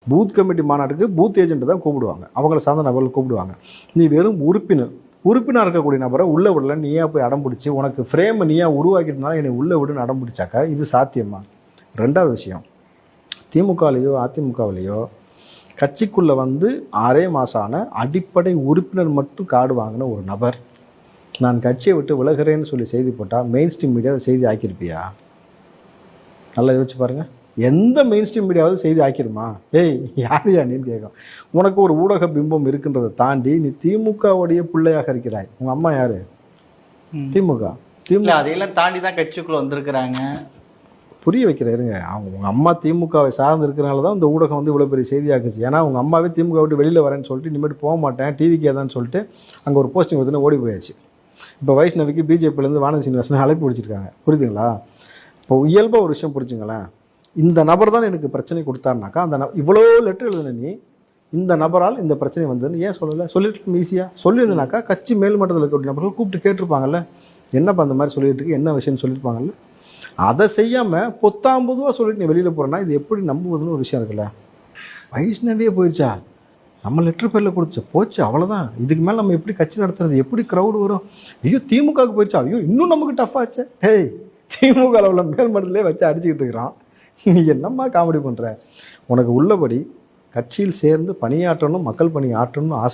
Booth committee மாநாட்டுக்கு booth agent தான் கூப்பிடுவாங்க, அவங்கள சார்ந்த நபர்கள் கூப்பிடுவாங்க. நீ வெறும் உறுப்பினர் இருக்கக்கூடிய நபரை உள்ள விடல, நீயா போய் அடம் பிடிச்சி உனக்கு ஃப்ரேம் நீயா உருவாக்கிட்டனால என்னை உள்ள விடுன்னு அடம் பிடிச்சாக்கா இது சாத்தியமா? ரெண்டாவது விஷயம், திமுகலையோ அதிமுகவிலையோ கட்சிக்குள்ளே வந்து 6 மாதம் ஆன அடிப்படை உறுப்பினர் மட்டும் கார்டு வாங்கின ஒரு நபர் நான் கட்சியை விட்டு விலகிறேன்னு சொல்லி செய்தி போட்டால் மெயின் ஸ்ட்ரீம் மீடியா அதை செய்தி ஆக்கியிருப்பியா? நல்லா யோசிச்சு பாருங்கள். எந்த மெயின் ஸ்ட்ரீம் மீடியாவது செய்தி ஆக்கிருமா? ஏய் யாரையா நீன்னு கேட்கும். உனக்கு ஒரு ஊடக பிம்பம் இருக்குன்றதை தாண்டி நீ திமுகவுடைய பிள்ளையாக இருக்கிறாய். உங்கள் அம்மா யார்? திமுக. அதையெல்லாம் தாண்டி தான் கட்சிக்குள்ளே வந்திருக்கிறாங்க. புரிய வைக்கிறேருங்க. உங்கள் அம்மா திமுகவை சார்ந்து இருக்கிறனால தான் இந்த ஊடகம் வந்து இவ்வளோ பெரிய செய்தியாக்குச்சு. ஏன்னா உங்கள் அம்மாவே திமுக விட்டு வெளியில் வரேன்னு சொல்லிட்டு இனிமேட்டு போக மாட்டேன் டிவிக்கே தான் சொல்லிட்டு அங்கே ஒரு போஸ்டிங் கொடுத்துன்னு ஓடி போயாச்சு. இப்போ வைஷ்ணவிக்கு பிஜேபியிலேருந்து வானதி சீனிவாசன் அழைப்பு பிடிச்சிருக்காங்க. புரியுதுங்களா? இப்போ இயல்பாக ஒரு விஷயம் புரிஞ்சுங்களேன். இந்த நபர் தான் எனக்கு பிரச்சனை கொடுத்தாருனாக்கா அந்த இவ்வளோ லெட்டர் எழுதுன நீ இந்த நபரால் இந்த பிரச்சனை வந்ததுன்னு ஏன் சொல்லலை? சொல்லிட்டு ஈஸியாக சொல்லியிருந்தனாக்கா கட்சி மேல்மட்டத்தில் இருக்கக்கூடிய நபர்கள் கூப்பிட்டு கேட்டிருப்பாங்கல்ல, என்னப்பா அந்த மாதிரி சொல்லிட்டு இருக்கு, என்ன விஷயம்னு சொல்லியிருப்பாங்கல்ல. அதை செய்யாமல் பொத்தாம்பதுவாக சொல்லிட்டு நீ வெளியில் போகிறேன்னா இது எப்படி நம்புவதுன்னு ஒரு விஷயம் இருக்குல்ல. வைஷ்ணவியே போயிடுச்சா, நம்ம லெட்டர் பேரில் கொடுத்து போச்சு, அவ்வளோதான். இதுக்கு மேலே நம்ம எப்படி கட்சி நடத்துறது, எப்படி க்ரௌடு வரும்? ஐயோ திமுகவுக்கு போயிடுச்சா, ஐயோ இன்னும் நமக்கு டஃப் ஆச்சு. ஹேய், திமுக உள்ள மேல்மட்டத்திலே வச்சு அடிச்சுக்கிட்டு இருக்கிறான். நீ என்னம்மா காமெடி பண்ணுற? உனக்கு உள்ளபடி கட்சியில் சேர்ந்து பணியாற்றணும், மக்கள் பணி ஆற்றணும்னு ஆசை